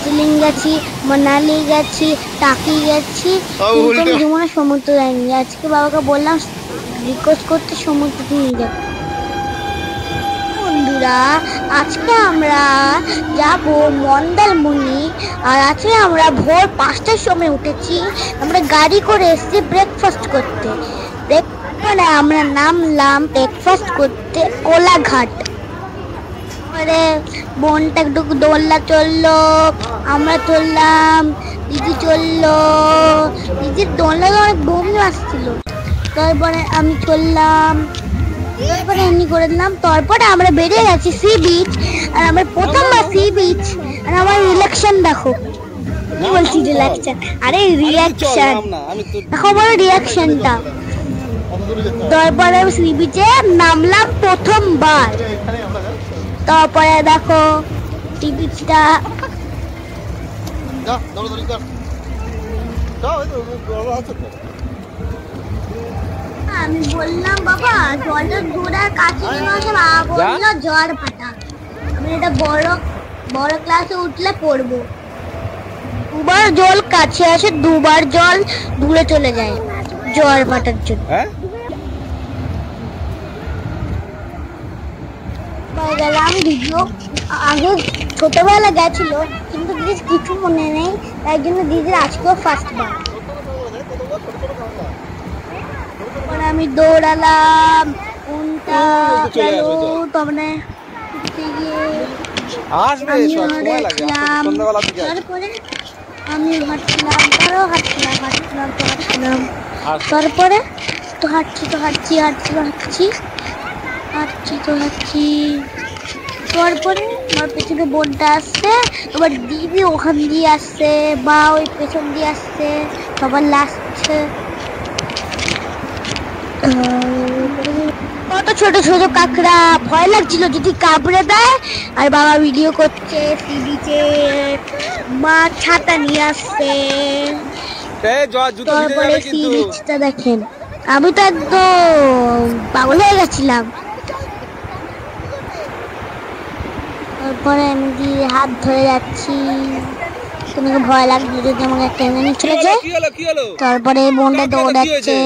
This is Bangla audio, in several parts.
দার্জিলিং গেছি, মানালি গেছি, টাকি গেছি, কিন্তু জীবনে সমুদ্র যাইনি। আজকে বাবাকে বললাম রিকোয়েস্ট করতে সমুদ্রতে নিয়ে যাবো। বন্ধুরা, আজকে আমরা যাব মন্দারমণি। আর আজকে আমরা ভোর 5টার সময় উঠেছি। আমরা গাড়ি করে এসেছি ব্রেকফাস্ট করতে। মানে আমরা নামলাম ব্রেকফাস্ট করতে কোলাঘাট। পরে বোনটা একটু দোলনা চললো, আমরা চললাম, দিদি চললো। দিদির দোলনায় অনেক বমি আসছিল। তারপরে আমি চললাম, তারপরে এমনি করে দিলাম। তারপরে আমরা বেরিয়ে গেছি সি বিচ। আর আমার প্রথমবার সি বিচ। আর আমার রিল্যাকশন দেখো, কি বলছি রিল্যাকশন, আরে রিয়াকশন দেখো, বলো রিয়াকশনটা। তারপরে সি বিচে নামলাম প্রথমবার। তারপরে দেখো সি বিচটা। আমি বললাম বাবা জলটা ঘোড়ার কাছে বললো জ্বর ফাটা। আমি এটা বড় ক্লাসে উঠলে পড়বো। দুবার জল কাছে আসে, দুবার জল দূরে চলে যায় জ্বর ফাটার জন্য। গেলাম ভিডিও, আগে ছোটবেলা গেছিল কিন্তু দিদির কিছু মনে নেই, তাই জন্য দিদির আজকেও ফার্স্ট বার। আমি দৌড়ালাম, তারপরে আমি হাঁটছিলাম, তারপরে তো হাঁটছি তারপরে আমার পেছনে বোনটা আসছে, এবার দিদি ওখান দিয়ে আসছে, বা ওই পেছন দিয়ে আসছে, সবার লাগছে। কত ছোট ছোট কাঁকড়া, ভয় লাগছিল যদি কামড়ে দেয়। আর বাবা ভিডিও করছে সি বিচে, মা ছাতা নিয়ে আসছে। তারপরে সি বিচটা দেখেন, আমি তো একদম পাগল হয়ে গেছিলাম। তারপরে আমি দিয়ে হাত ধরে যাচ্ছি, তোমাকে ভয় লাগছে যদি আমাকে টেনে নিয়ে চলে যায়। তারপরে বোনটা দৌড়াচ্ছে,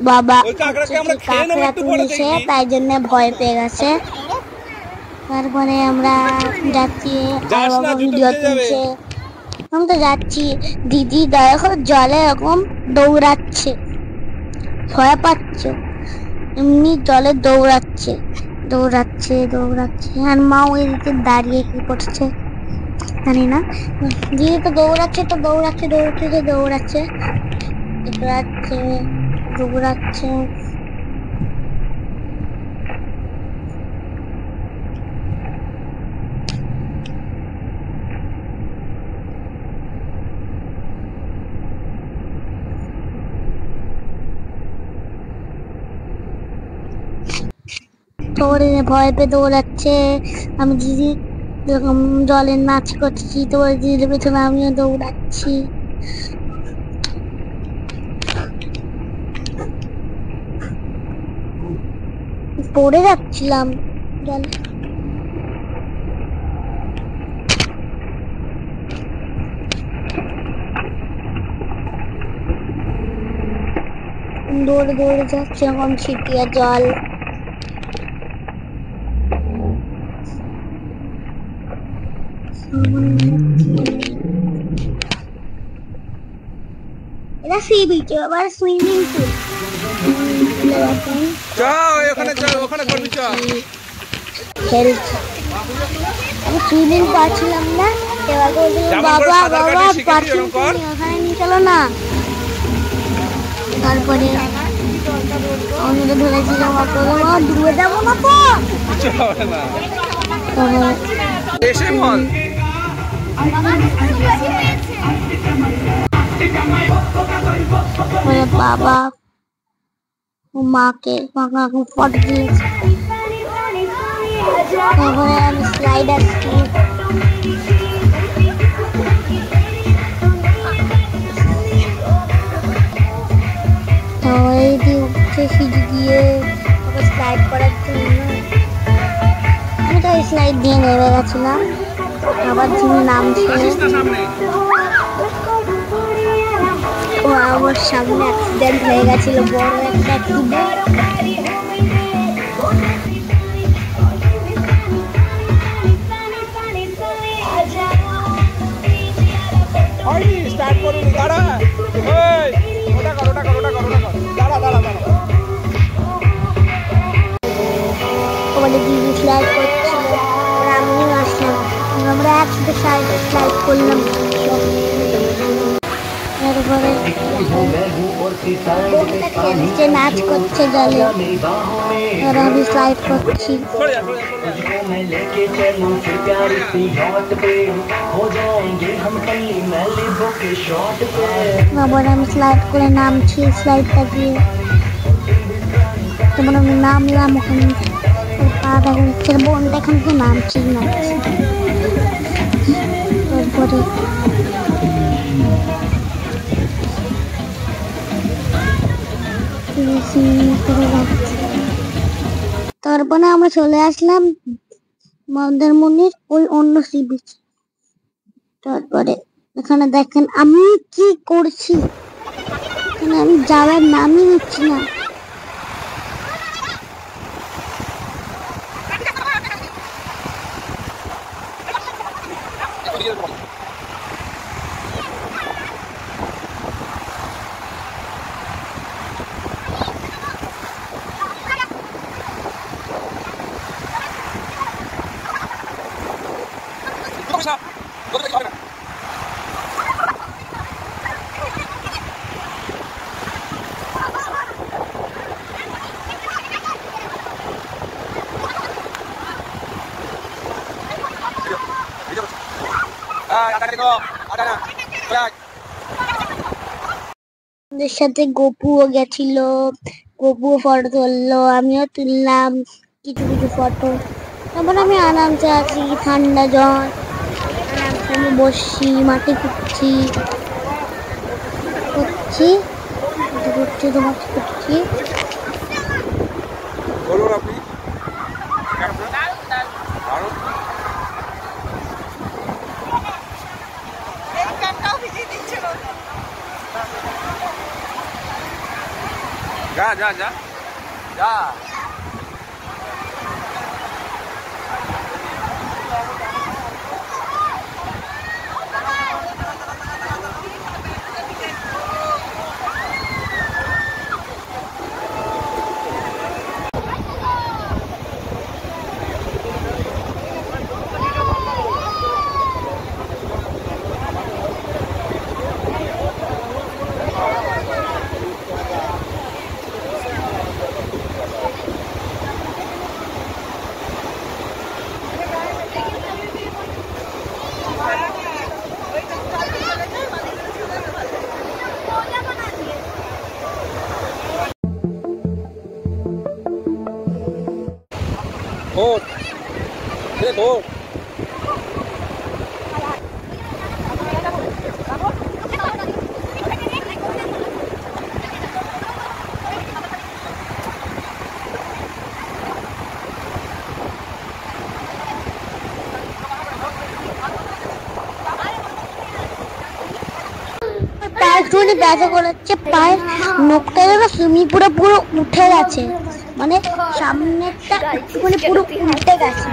বাবা কাঁকড়া তুলেছে তাই জন্য ভয় পেয়ে গেছে। তারপরে আমরা যাচ্ছি, আর বাবা ভিডিও তুলছে, আমি তো যাচ্ছি। দিদি দেখো জলে এরকম দৌড়াচ্ছে, ভয় পাচ্ছে, এমনি জলে দৌড়াচ্ছে। আর মা ওই দিকে দাঁড়িয়ে কি করছে জানি না। দিদি তো দৌড়াচ্ছে ভয় পেয়ে দৌড়াচ্ছে। আমি দিদি এরকম জলের নাচ করছি, তো দিদির পেছনে আমিও দৌড়াচ্ছি। পড়ে যাচ্ছিলাম জলে। দৌড়ে যাচ্ছে এখন ছিটিয়া জল। এটা সি বিচ, আবার সুইমিং পুল। আমি সুইমিং পারছিলাম না, বাবা পারছি ওখানে নিয়ে চলো না। তারপরে আমি তো ধরেছিলাম ডুবে যাবো না তো। বাবা মাকে ফটো দিয়েছে। তারপরে আমি স্লাইড আসছি, উঠছে সিঁড়ি দিয়ে স্লাইড করার জন্য। আমি তো স্লাইড দিয়ে নেমে গেছিলাম, আবার যিনি নামছে ও আমার সামনে অ্যাক্সিডেন্ট হয়ে গেছিল, বড় একটা অ্যাক্সিডেন্ট। স্টার্ট করুন, দাঁড়া এই ওটা কর ওটা কর ওটা কর ওটা কর, দাঁড়া দাঁড়া দাঁড়া। ওখানে দিদি স্লাইড করছিল, আমিও আসলাম, আমরা একসাথে স্লাইড করলাম। তারপরে খেলছে, নাচ করছে জলে, আর আমি স্লাইড করছি। আবার আমি স্লাইড করে নামছি স্লাইডটা দিয়ে, তারপর আমি নামলাম ওখানে, পা দেখা বোনটা এখান থেকে নামছি নামছি। তারপরে তারপরে আমরা চলে আসলাম মন্দারমণির ওই অন্য সি বিচ। তারপরে এখানে দেখেন আমি কি করছি, এখানে আমি যাওয়ার নামই নিচ্ছি না। আমাদের সাথে গপুও গেছিল, গপুও ফটো তুললো, আমিও তুললাম কিছু কিছু ফটো। তারপর আমি আরামসে আছি, ঠান্ডা জল, আরামসে আমি বসছি, মাটি খুঁজছি করছি করছি তোমাকে করছি। বলুন আপনি যা যা যা যা। Thôi, thế thôi. একটুখানি ব্যথা করাচ্ছে, পায়ের নখটা যেন সুইমিং পুরো পুরো উঠে গেছে, মানে সামনেরটা একটুখানি পুরো উঠে গেছে।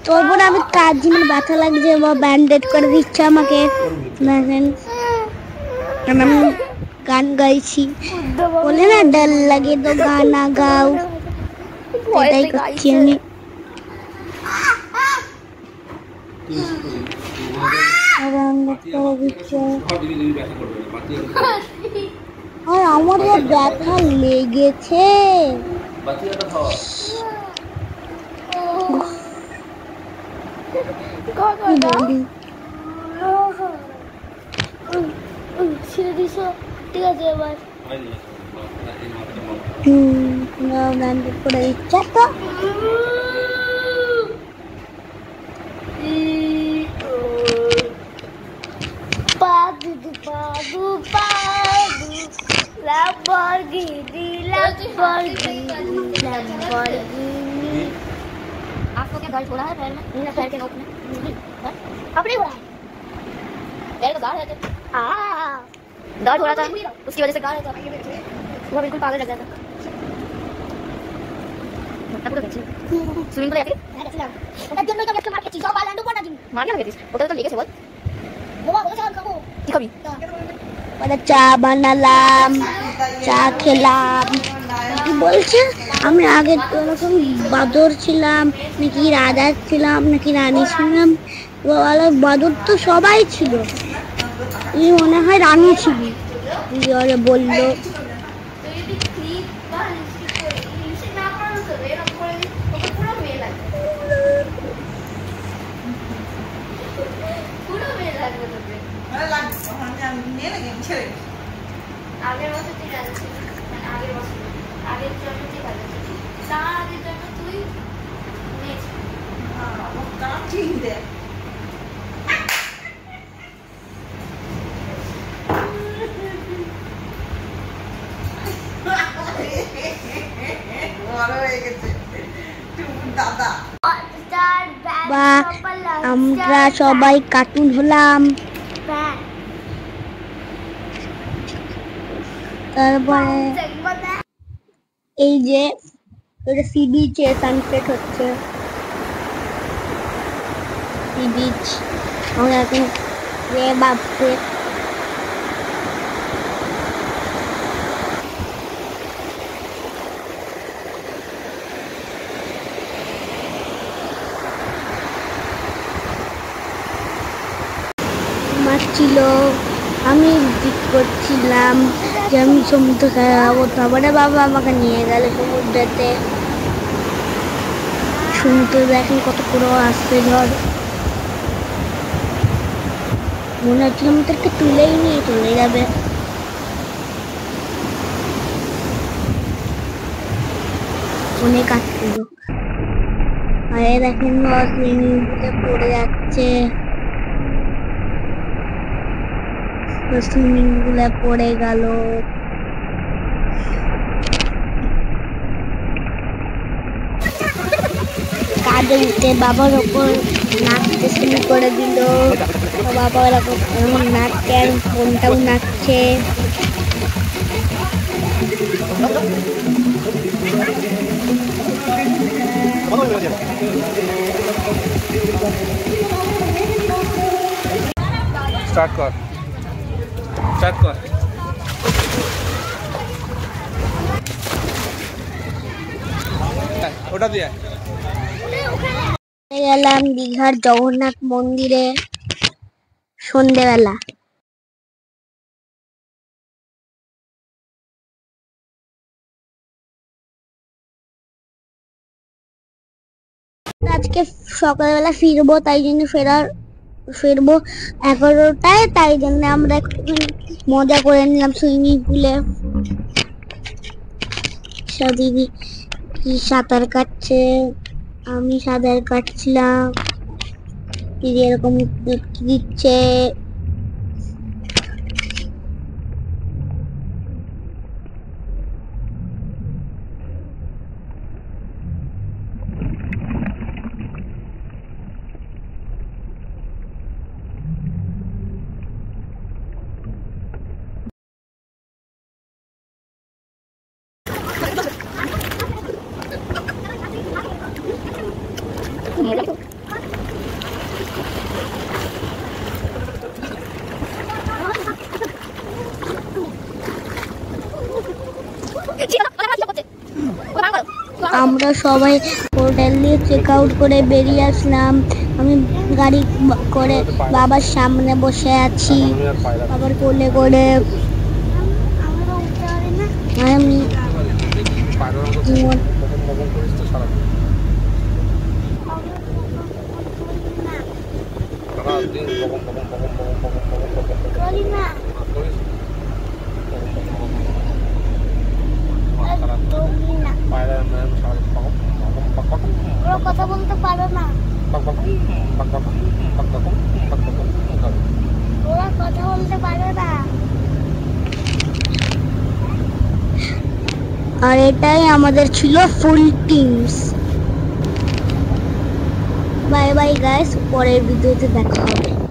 তারপরে আমি কাজ জিনিস ব্যথা লাগছে বা ব্যান্ডেড করে দিচ্ছে আমাকে। আমি গান গাইছি, বলে না ডর লাগে তো গানা গাও, এটাই করছি আমি। আর আমার ব্যথা লেগেছে, ঠিক আছে এবার করে ইচ্ছা তো Lamborghini मैंने गाल छोड़ा है पैर में, मैंने पैर के नोक में अपने हुआ पैर का गाल है हाँ गाल छोड़ा था उसकी वजह से गाल था वो बिल्कुल पागल लग गया था स्विमिंग पूल जाती এটা জন্য তো একটা মার্কেট সব বালান্ডু পড়া দিন মার না গেছিস ওটা তো লেগেছে বল বাবা ওটা খাবো কি খাবি ওটা চা বানালাম চা খেলাম কি বলছে আমি আগে এরকম বাদর ছিলাম নাকি রাজা ছিলাম নাকি রানী ছিলাম বলে বাদর তো সবাই ছিল তুই মনে হয় রানী ছিলি ওরে বললো আগের বছর তুই রাজা মানে আগের বছর আগের জন্য তুই রাজা তার আগের জন্য তুই বা আমরা সবাই কার্টুন হলাম তারপরে এই যে এটা সি বিচে সানসেট হচ্ছে সি বিচ আমরা এখন রে বাপরে মাছ ছিল আমি জিজ্ঞেস করছিলাম যে আমি সমুদ্র খেলাবো তারপরে বাবা আমাকে নিয়ে গেল সমুদ্রেতে সমুদ্রে দেখেন কত পুরো আসছে ঝড় মনে হচ্ছিল আমাদেরকে তুলেই নিয়ে চলে যাবে অনেক আসছিল আর দেখেন সুইমিং পুলে পড়ে যাচ্ছে সুইমিং পুলে পড়ে গেল কাঁধে উঠে বাবার ওপর নাচতে শুরু করে দিল বাবা এরকম নাচছে আর ফোনটাও নাচছে স্টার্ট কর ওটা দিয়ে গেলাম দীঘার জগন্নাথ মন্দিরে সন্ধ্যেবেলা আজকে সকালবেলা ফিরবো তাই জন্য ফিরবো 11টায় তাই জন্য আমরা একটু মজা করে নিলাম সুইমিং পুলে দিদি কি সাঁতার কাটছে আমি সাঁতার কাটছিলাম দিদি এরকম দিচ্ছে আমরা সবাই হোটেল দিয়ে চেক আউট করে বেরিয়ে আসলাম আমি গাড়ি করে বাবার সামনে বসে আছি বাবার কোলে করে আমি কথা বলতে পারো না ওরা কথা বলতে পারো না আর এটাই আমাদের ছিল ফুল টিমস বাই বাই গাইস, পরের ভিডিওতে দেখা হবে।